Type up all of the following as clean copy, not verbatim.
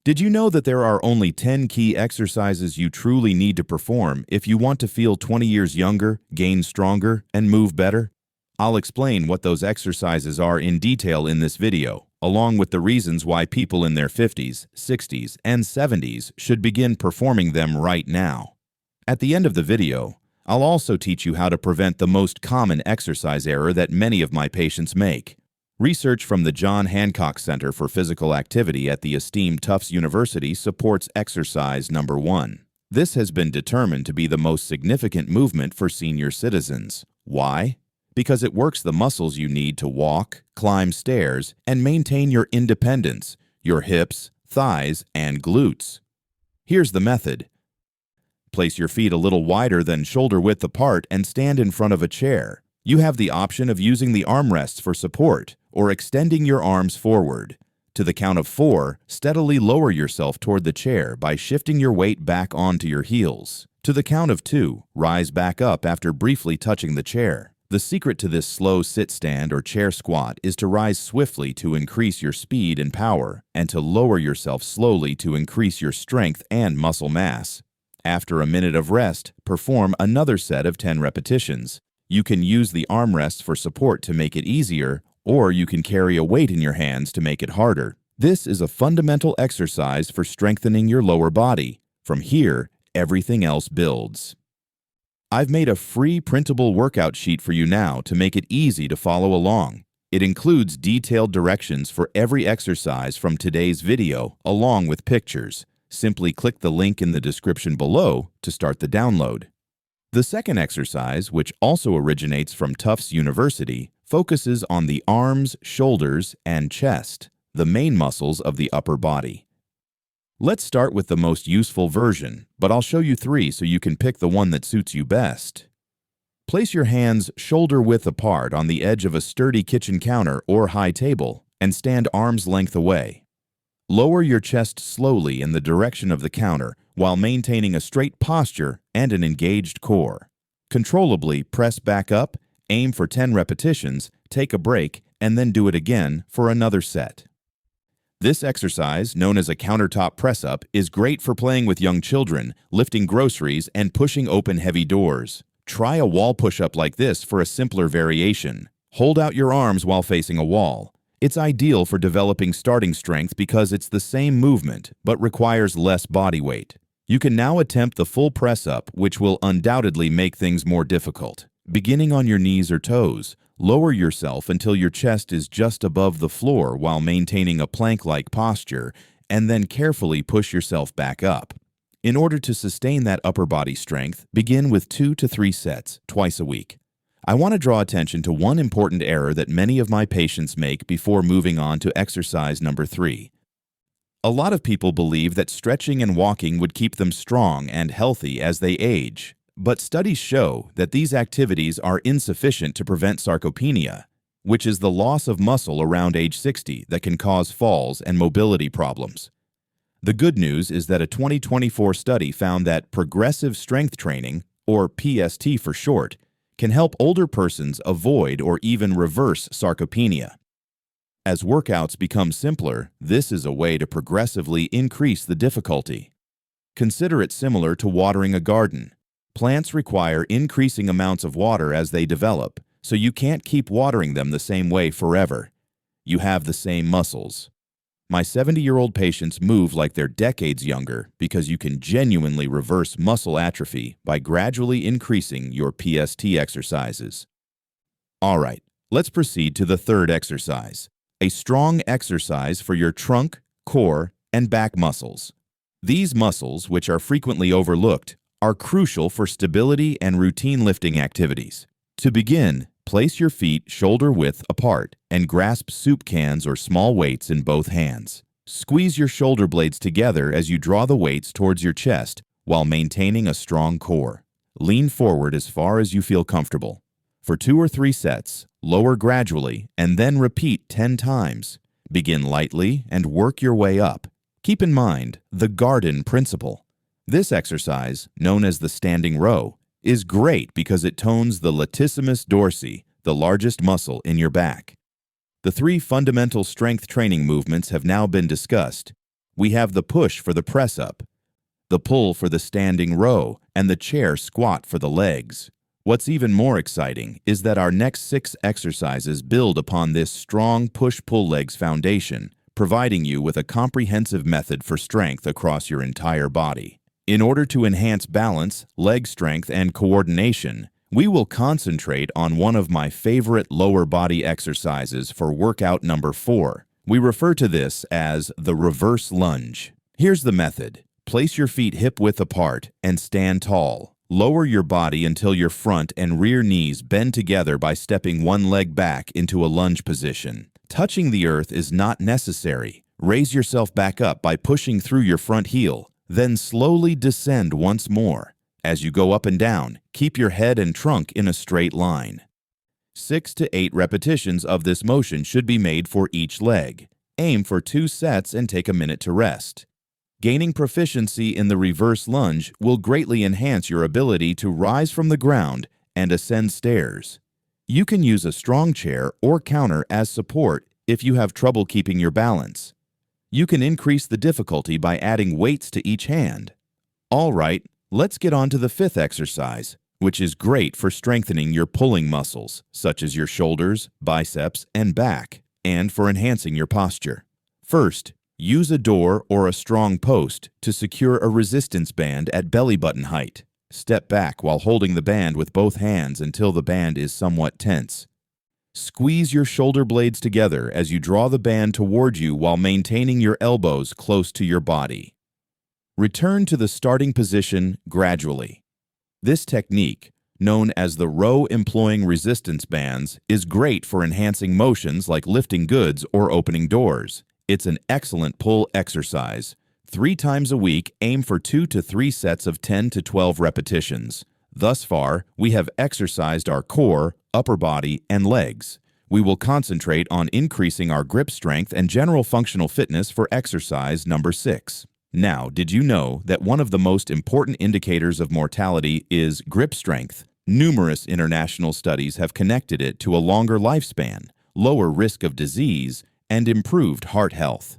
Did you know that there are only 10 key exercises you truly need to perform if you want to feel 20 years younger, gain stronger, and move better? I'll explain what those exercises are in detail in this video, along with the reasons why people in their 50s, 60s, and 70s should begin performing them right now. At the end of the video, I'll also teach you how to prevent the most common exercise error that many of my patients make. Research from the John Hancock Center for Physical Activity at the esteemed Tufts University supports exercise number 1. This has been determined to be the most significant movement for senior citizens. Why? Because it works the muscles you need to walk, climb stairs, and maintain your independence, your hips, thighs, and glutes. Here's the method. Place your feet a little wider than shoulder width apart and stand in front of a chair. You have the option of using the armrests for support or extending your arms forward. To the count of 4, steadily lower yourself toward the chair by shifting your weight back onto your heels. To the count of 2, rise back up after briefly touching the chair. The secret to this slow sit-stand or chair squat is to rise swiftly to increase your speed and power, and to lower yourself slowly to increase your strength and muscle mass. After a minute of rest, perform another set of 10 repetitions. You can use the armrests for support to make it easier, or you can carry a weight in your hands to make it harder. This is a fundamental exercise for strengthening your lower body. From here, everything else builds. I've made a free printable workout sheet for you now to make it easy to follow along. It includes detailed directions for every exercise from today's video, along with pictures. Simply click the link in the description below to start the download. The second exercise, which also originates from Tufts University, focuses on the arms, shoulders, and chest, the main muscles of the upper body. Let's start with the most useful version, but I'll show you 3 so you can pick the one that suits you best. Place your hands shoulder width apart on the edge of a sturdy kitchen counter or high table and stand arm's length away. Lower your chest slowly in the direction of the counter while maintaining a straight posture and an engaged core. Controllably press back up, aim for 10 repetitions, take a break, and then do it again for another set. This exercise, known as a countertop press-up, is great for playing with young children, lifting groceries, and pushing open heavy doors. Try a wall push-up like this for a simpler variation. Hold out your arms while facing a wall. It's ideal for developing starting strength because it's the same movement, but requires less body weight. You can now attempt the full press-up, which will undoubtedly make things more difficult. Beginning on your knees or toes, lower yourself until your chest is just above the floor while maintaining a plank-like posture, and then carefully push yourself back up. In order to sustain that upper body strength, begin with 2 to 3 sets, twice a week. I want to draw attention to one important error that many of my patients make before moving on to exercise number 3. A lot of people believe that stretching and walking would keep them strong and healthy as they age. But studies show that these activities are insufficient to prevent sarcopenia, which is the loss of muscle around age 60 that can cause falls and mobility problems. The good news is that a 2024 study found that progressive strength training, or PST for short, can help older persons avoid or even reverse sarcopenia. As workouts become simpler, this is a way to progressively increase the difficulty. Consider it similar to watering a garden. Plants require increasing amounts of water as they develop, so you can't keep watering them the same way forever. You have the same muscles. My 70-year-old patients move like they're decades younger because you can genuinely reverse muscle atrophy by gradually increasing your PST exercises. All right, let's proceed to the third exercise, a strong exercise for your trunk, core, and back muscles. These muscles, which are frequently overlooked, are crucial for stability and routine lifting activities. To begin, place your feet shoulder width apart and grasp soup cans or small weights in both hands. Squeeze your shoulder blades together as you draw the weights towards your chest while maintaining a strong core. Lean forward as far as you feel comfortable. For 2 or 3 sets, lower gradually and then repeat 10 times. Begin lightly and work your way up. Keep in mind the garden principle. This exercise, known as the standing row, is great because it tones the latissimus dorsi, the largest muscle in your back. The 3 fundamental strength training movements have now been discussed. We have the push for the press-up, the pull for the standing row, and the chair squat for the legs. What's even more exciting is that our next 6 exercises build upon this strong push-pull legs foundation, providing you with a comprehensive method for strength across your entire body. In order to enhance balance, leg strength, and coordination, we will concentrate on one of my favorite lower body exercises for workout number 4. We refer to this as the reverse lunge. Here's the method. Place your feet hip-width apart and stand tall. Lower your body until your front and rear knees bend together by stepping one leg back into a lunge position. Touching the earth is not necessary. Raise yourself back up by pushing through your front heel, then slowly descend once more. As you go up and down, keep your head and trunk in a straight line. 6 to 8 repetitions of this motion should be made for each leg. Aim for 2 sets and take a minute to rest. Gaining proficiency in the reverse lunge will greatly enhance your ability to rise from the ground and ascend stairs. You can use a strong chair or counter as support if you have trouble keeping your balance. You can increase the difficulty by adding weights to each hand. All right, let's get on to the 5th exercise, which is great for strengthening your pulling muscles, such as your shoulders, biceps, and back, and for enhancing your posture. First, use a door or a strong post to secure a resistance band at belly button height. Step back while holding the band with both hands until the band is somewhat tense. Squeeze your shoulder blades together as you draw the band toward you while maintaining your elbows close to your body. Return to the starting position gradually. This technique, known as the row employing resistance bands, is great for enhancing motions like lifting goods or opening doors. It's an excellent pull exercise. 3 times a week, aim for 2 to 3 sets of 10 to 12 repetitions. Thus far, we have exercised our core, upper body, and legs. We will concentrate on increasing our grip strength and general functional fitness for exercise number 6. Now, did you know that one of the most important indicators of mortality is grip strength? Numerous international studies have connected it to a longer lifespan, lower risk of disease, and improved heart health.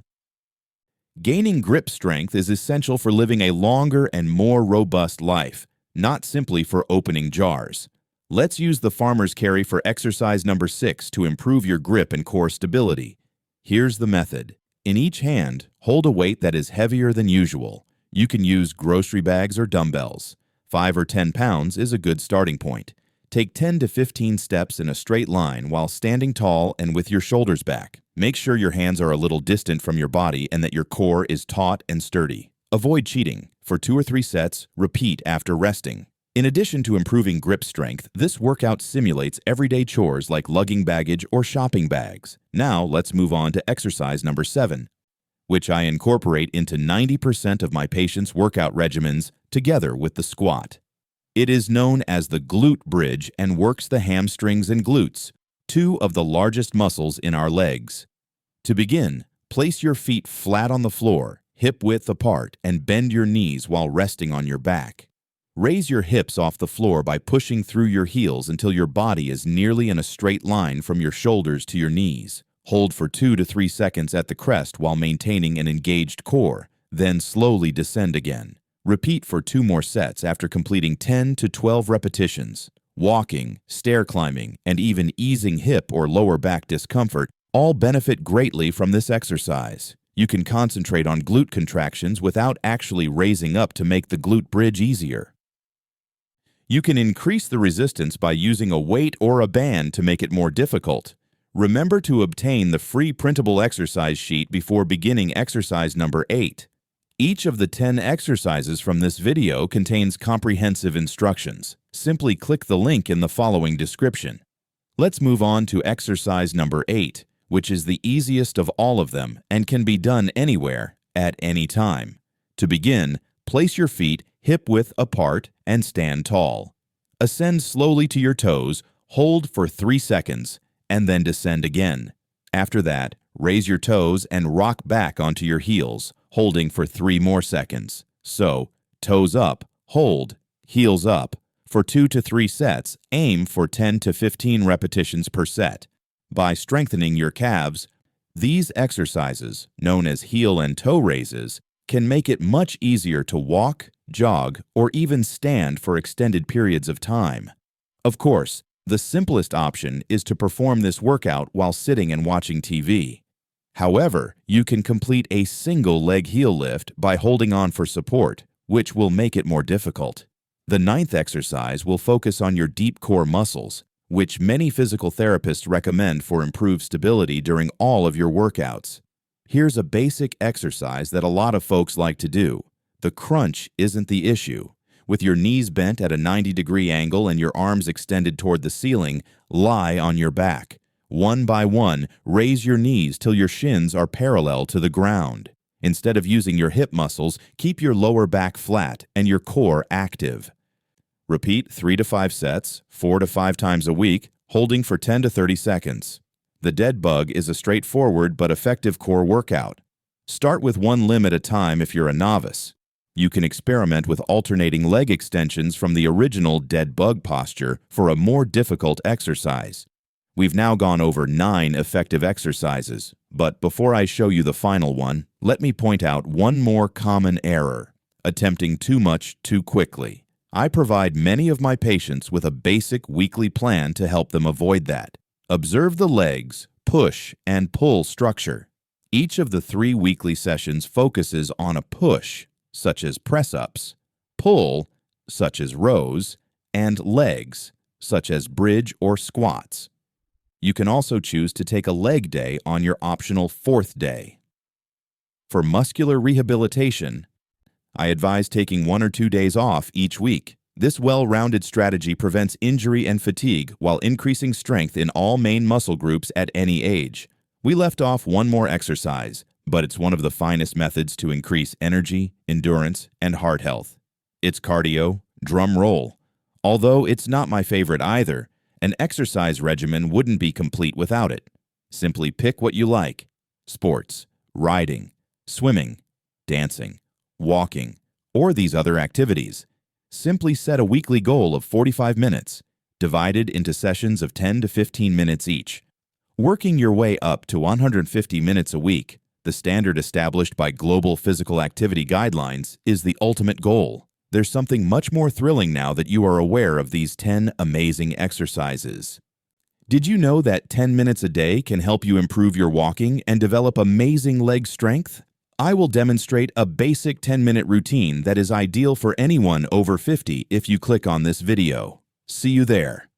Gaining grip strength is essential for living a longer and more robust life, not simply for opening jars. Let's use the farmer's carry for exercise number 6 to improve your grip and core stability. Here's the method. In each hand, hold a weight that is heavier than usual. You can use grocery bags or dumbbells. 5 or 10 pounds is a good starting point. Take 10 to 15 steps in a straight line while standing tall and with your shoulders back. Make sure your hands are a little distant from your body and that your core is taut and sturdy. Avoid cheating. For 2 or 3 sets, repeat after resting. In addition to improving grip strength, this workout simulates everyday chores like lugging baggage or shopping bags. Now, let's move on to exercise number 7, which I incorporate into 90% of my patients' workout regimens together with the squat. It is known as the glute bridge and works the hamstrings and glutes, 2 of the largest muscles in our legs. To begin, place your feet flat on the floor, hip-width apart, and bend your knees while resting on your back. Raise your hips off the floor by pushing through your heels until your body is nearly in a straight line from your shoulders to your knees. Hold for 2 to 3 seconds at the crest while maintaining an engaged core, then slowly descend again. Repeat for 2 more sets after completing 10 to 12 repetitions. Walking, stair climbing, and even easing hip or lower back discomfort all benefit greatly from this exercise. You can concentrate on glute contractions without actually raising up to make the glute bridge easier. You can increase the resistance by using a weight or a band to make it more difficult. Remember to obtain the free printable exercise sheet before beginning exercise number 8. Each of the 10 exercises from this video contains comprehensive instructions. Simply click the link in the following description. Let's move on to exercise number 8, which is the easiest of all of them and can be done anywhere, at any time. To begin, place your feet hip-width apart and stand tall. Ascend slowly to your toes, hold for 3 seconds, and then descend again. After that, raise your toes and rock back onto your heels, holding for 3 more seconds. So, toes up, hold, heels up. For 2 to 3 sets, aim for 10 to 15 repetitions per set. By strengthening your calves, These exercises, known as heel and toe raises, can make it much easier to walk, jog, or even stand for extended periods of time. Of course, the simplest option is to perform this workout while sitting and watching TV. However, you can complete a single leg heel lift by holding on for support, which will make it more difficult. The ninth exercise will focus on your deep core muscles, which many physical therapists recommend for improved stability during all of your workouts. Here's a basic exercise that a lot of folks like to do. The crunch isn't the issue. With your knees bent at a 90-degree angle and your arms extended toward the ceiling, lie on your back. One by one, raise your knees till your shins are parallel to the ground. Instead of using your hip muscles, keep your lower back flat and your core active. Repeat 3 to 5 sets, 4 to 5 times a week, holding for 10 to 30 seconds. The dead bug is a straightforward but effective core workout. Start with one limb at a time if you're a novice. You can experiment with alternating leg extensions from the original dead bug posture for a more difficult exercise. We've now gone over 9 effective exercises, but before I show you the final one, let me point out one more common error: attempting too much too quickly. I provide many of my patients with a basic weekly plan to help them avoid that. Observe the legs, push, and pull structure. Each of the 3 weekly sessions focuses on a push, such as press-ups, pull, such as rows, and legs, such as bridge or squats. You can also choose to take a leg day on your optional 4th day. For muscular rehabilitation, I advise taking 1 or 2 days off each week. This well-rounded strategy prevents injury and fatigue while increasing strength in all main muscle groups at any age. We left off one more exercise, but it's one of the finest methods to increase energy, endurance, and heart health. It's cardio, drum roll. Although it's not my favorite either, an exercise regimen wouldn't be complete without it. Simply pick what you like: sports, riding, swimming, dancing, walking, or these other activities. Simply set a weekly goal of 45 minutes, divided into sessions of 10 to 15 minutes each. Working your way up to 150 minutes a week, the standard established by global physical activity guidelines, is the ultimate goal. There's something much more thrilling now that you are aware of these 10 amazing exercises. Did you know that 10 minutes a day can help you improve your walking and develop amazing leg strength? I will demonstrate a basic 10-minute routine that is ideal for anyone over 50 if you click on this video. See you there.